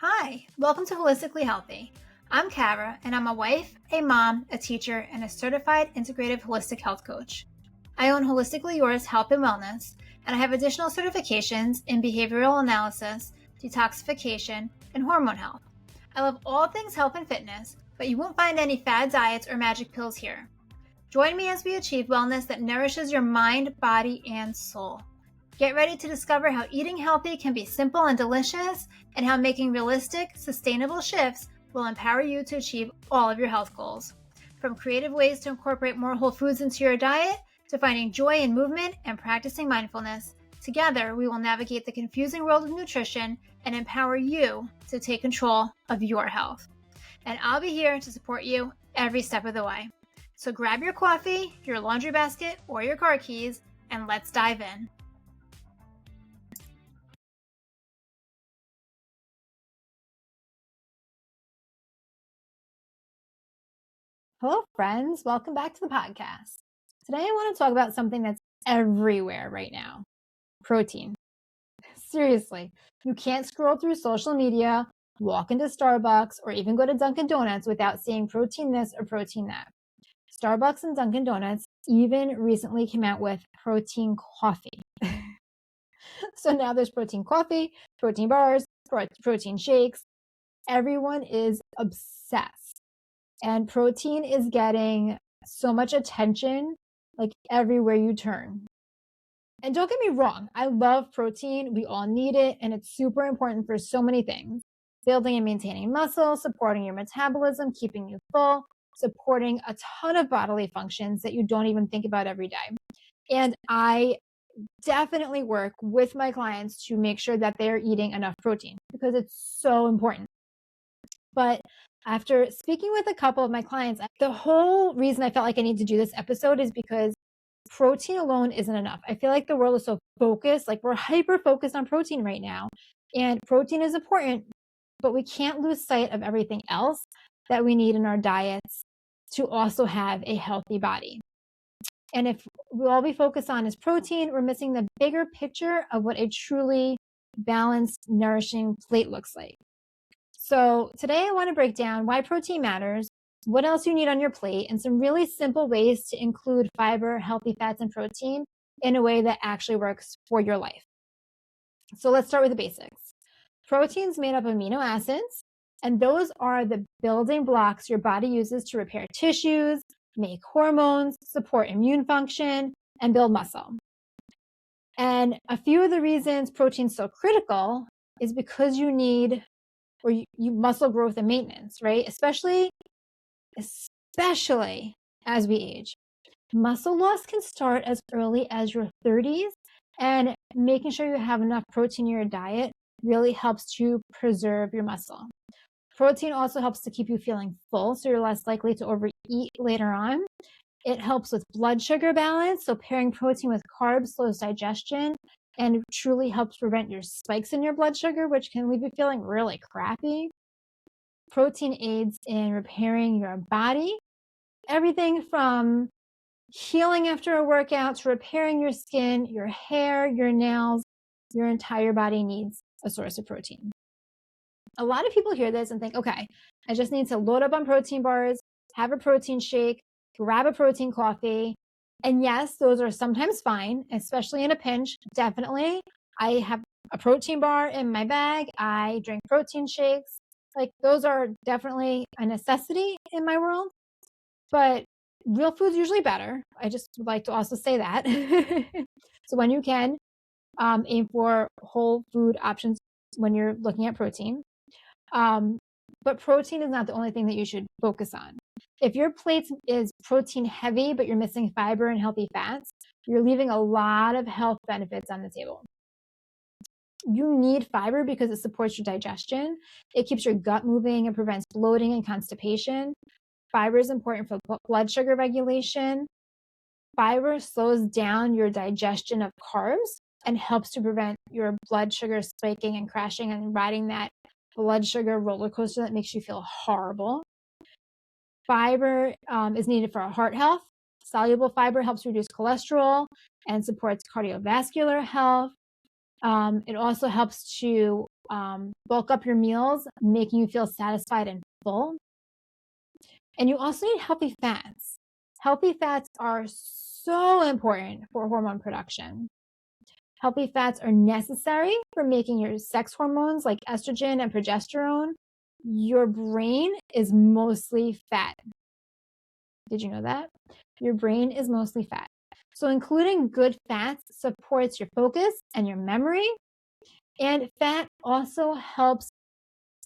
Hi, welcome to Holistically Healthy. I'm Kara, and I'm a wife, a mom, a teacher, and a certified integrative holistic health coach. I own Holistically Yours Health and Wellness, and I have additional certifications in behavioral analysis, detoxification, and hormone health. I love all things health and fitness, but you won't find any fad diets or magic pills here. Join me as we achieve wellness that nourishes your mind, body, and soul. Get ready to discover how eating healthy can be simple and delicious, and how making realistic, sustainable shifts will empower you to achieve all of your health goals. From creative ways to incorporate more whole foods into your diet, to finding joy in movement and practicing mindfulness, together we will navigate the confusing world of nutrition and empower you to take control of your health. And I'll be here to support you every step of the way. So grab your coffee, your laundry basket, or your car keys, and let's dive in. Hello, friends. Welcome back to the podcast. Today, I want to talk about something that's everywhere right now: protein. Seriously, you can't scroll through social media, walk into Starbucks, or even go to Dunkin' Donuts without seeing protein this or protein that. Starbucks and Dunkin' Donuts even recently came out with protein coffee. So now there's protein coffee, protein bars, protein shakes. Everyone is obsessed. And protein is getting so much attention, like everywhere you turn. And don't get me wrong, I love protein. We all need it, and it's super important for so many things: building and maintaining muscle, supporting your metabolism, keeping you full, supporting a ton of bodily functions that you don't even think about every day. And I definitely work with my clients to make sure that they're eating enough protein because it's so important. But after speaking with a couple of my clients, the whole reason I felt like I need to do this episode is because protein alone isn't enough. I feel like the world is so focused, like we're hyper focused on protein right now. And protein is important, but we can't lose sight of everything else that we need in our diets to also have a healthy body. And if all we focus on is protein, we're missing the bigger picture of what a truly balanced, nourishing plate looks like. So today I want to break down why protein matters, what else you need on your plate, and some really simple ways to include fiber, healthy fats, and protein in a way that actually works for your life. So let's start with the basics. Protein's made up of amino acids, and those are the building blocks your body uses to repair tissues, make hormones, support immune function, and build muscle. And a few of the reasons protein's so critical is because you need you muscle growth and maintenance, right? Especially as we age. Muscle loss can start as early as your 30s, and making sure you have enough protein in your diet really helps to preserve your muscle. Protein also helps to keep you feeling full, so you're less likely to overeat later on. It helps with blood sugar balance, so pairing protein with carbs slows digestion and truly helps prevent your spikes in your blood sugar, which can leave you feeling really crappy. Protein aids in repairing your body, everything from healing after a workout to repairing your skin, your hair, your nails. Your entire body needs a source of protein. A lot of people hear this and think, okay, I just need to load up on protein bars, have a protein shake, grab a protein coffee. And yes, those are sometimes fine, especially in a pinch. Definitely. I have a protein bar in my bag. I drink protein shakes. Like, those are definitely a necessity in my world. But real food's usually better. I just would like to also say that. So when you can, aim for whole food options when you're looking at protein. But protein is not the only thing that you should focus on. If your plate is protein heavy, but you're missing fiber and healthy fats, you're leaving a lot of health benefits on the table. You need fiber because it supports your digestion. It keeps your gut moving and prevents bloating and constipation. Fiber is important for blood sugar regulation. Fiber slows down your digestion of carbs and helps to prevent your blood sugar spiking and crashing and riding that blood sugar roller coaster that makes you feel horrible. Fiber is needed for our heart health. Soluble fiber helps reduce cholesterol and supports cardiovascular health. It also helps to bulk up your meals, making you feel satisfied and full. And you also need healthy fats. Healthy fats are so important for hormone production. Healthy fats are necessary for making your sex hormones like estrogen and progesterone. Your brain is mostly fat. Did you know that? Your brain is mostly fat. So including good fats supports your focus and your memory. And fat also helps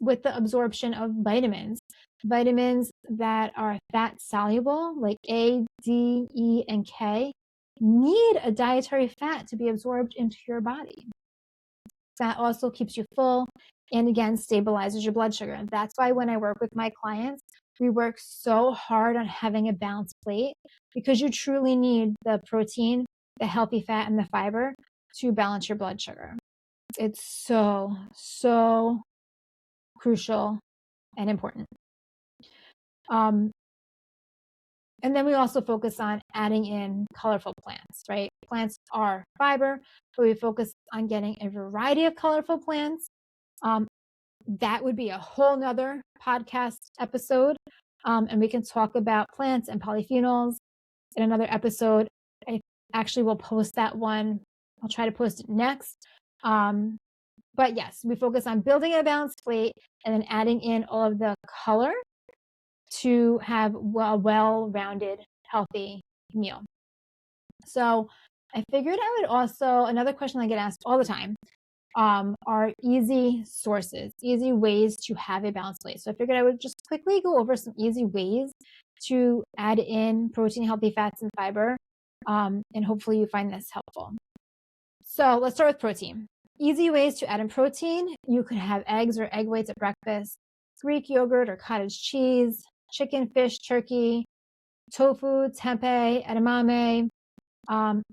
with the absorption of vitamins. Vitamins that are fat soluble, like A, D, E, and K, need a dietary fat to be absorbed into your body. Fat also keeps you full and, again, stabilizes your blood sugar. And that's why when I work with my clients, we work so hard on having a balanced plate, because you truly need the protein, the healthy fat, and the fiber to balance your blood sugar. It's so, so crucial and important. And then we also focus on adding in colorful plants, right? Plants are fiber, but we focus on getting a variety of colorful plants. That would be a whole nother podcast episode. And we can talk about plants and polyphenols in another episode. I actually will post that one. I'll try to post it next. But yes, we focus on building a balanced plate and then adding in all of the color to have a well-rounded, healthy meal. So I figured I would also, another question I get asked all the time, are easy sources, easy ways to have a balanced plate. So I figured I would just quickly go over some easy ways to add in protein, healthy fats, and fiber. And hopefully you find this helpful. So let's start with protein. Easy ways to add in protein. You could have eggs or egg whites at breakfast, Greek yogurt or cottage cheese, chicken, fish, turkey, tofu, tempeh, edamame,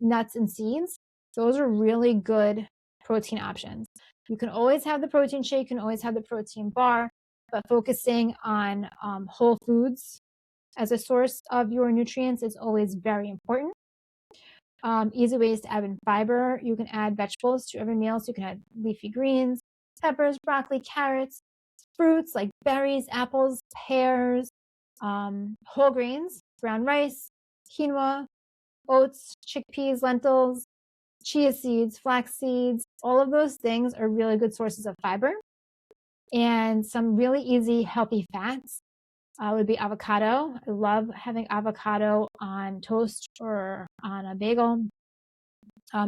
nuts and seeds. Those are really good protein options. You can always have the protein shake, you can always have the protein bar, but focusing on whole foods as a source of your nutrients is always very important. Easy ways to add in fiber. You can add vegetables to every meal. So you can add leafy greens, peppers, broccoli, carrots, fruits like berries, apples, pears, whole grains, brown rice, quinoa, oats, chickpeas, lentils, chia seeds, flax seeds. All of those things are really good sources of fiber. And some really easy, healthy fats would be avocado. I love having avocado on toast or on a bagel.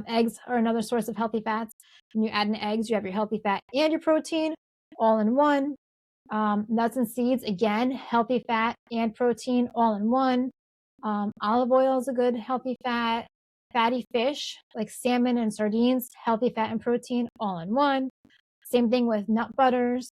Eggs are another source of healthy fats. When you add in eggs, you have your healthy fat and your protein all in one. Nuts and seeds, again, healthy fat and protein all in one. Olive oil is a good healthy fat. Fatty fish like salmon and sardines, healthy fat and protein all in one. Same thing with nut butters.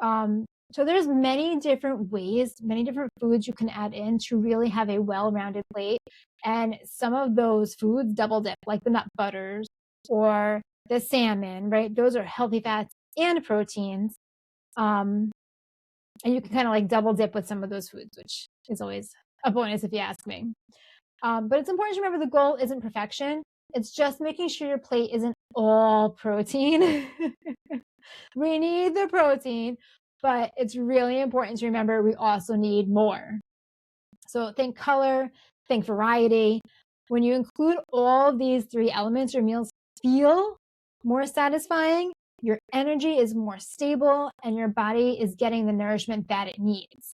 So there's many different ways, many different foods you can add in to really have a well-rounded plate. And some of those foods double dip, like the nut butters or the salmon, right? Those are healthy fats and proteins. And you can kind of like double dip with some of those foods, which is always a bonus if you ask me. But it's important to remember the goal isn't perfection. It's just making sure your plate isn't all protein. We need the protein, but it's really important to remember we also need more. So think color, think variety. When you include all these three elements, your meals feel more satisfying, your energy is more stable, and your body is getting the nourishment that it needs.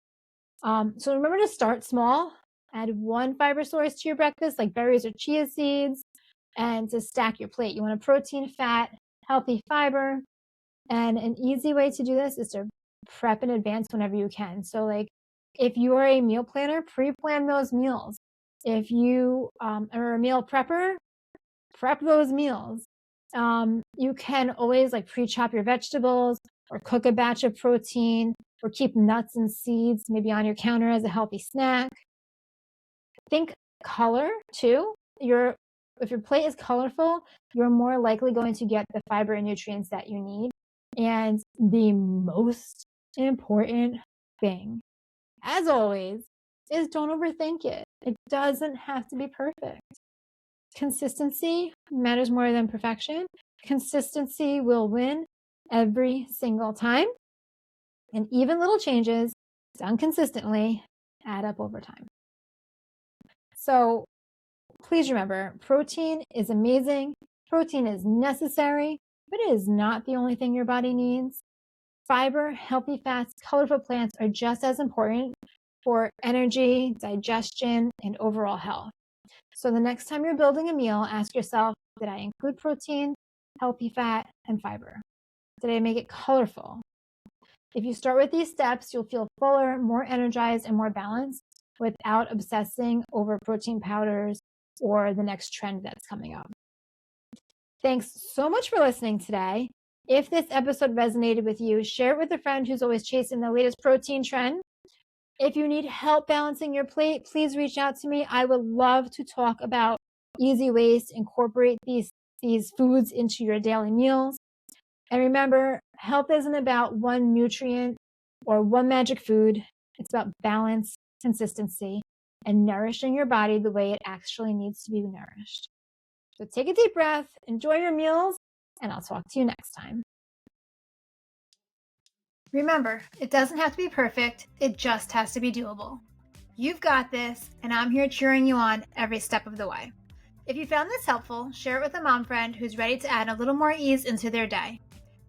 So remember to start small. Add one fiber source to your breakfast, like berries or chia seeds, and to stack your plate. You want a protein, fat, healthy fiber. And an easy way to do this is to prep in advance whenever you can. So like if you are a meal planner, pre-plan those meals. If you are a meal prepper, prep those meals. You can always like pre-chop your vegetables or cook a batch of protein or keep nuts and seeds maybe on your counter as a healthy snack. Think color too. If your plate is colorful, you're more likely going to get the fiber and nutrients that you need. And the most important thing, as always, is don't overthink it. It doesn't have to be perfect. Consistency matters more than perfection. Consistency will win every single time, and even little changes done consistently add up over time. So please remember, protein is amazing. Protein is necessary, but it is not the only thing your body needs. Fiber, healthy fats, colorful plants are just as important for energy, digestion, and overall health. So the next time you're building a meal, ask yourself, did I include protein, healthy fat, and fiber? Did I make it colorful? If you start with these steps, you'll feel fuller, more energized, and more balanced without obsessing over protein powders or the next trend that's coming up. Thanks so much for listening today. If this episode resonated with you, share it with a friend who's always chasing the latest protein trend. If you need help balancing your plate, please reach out to me. I would love to talk about easy ways to incorporate these foods into your daily meals. And remember, health isn't about one nutrient or one magic food. It's about balance, consistency, and nourishing your body the way it actually needs to be nourished. So take a deep breath, enjoy your meals, and I'll talk to you next time. Remember, it doesn't have to be perfect. It just has to be doable. You've got this, and I'm here cheering you on every step of the way. If you found this helpful, share it with a mom friend who's ready to add a little more ease into their day.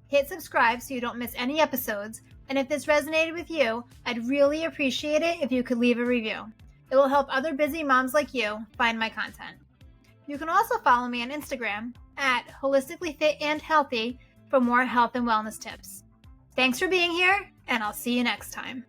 Hit subscribe so you don't miss any episodes, and if this resonated with you, I'd really appreciate it if you could leave a review. It will help other busy moms like you find my content. You can also follow me on Instagram at holisticallyfitandhealthy for more health and wellness tips. Thanks for being here, and I'll see you next time.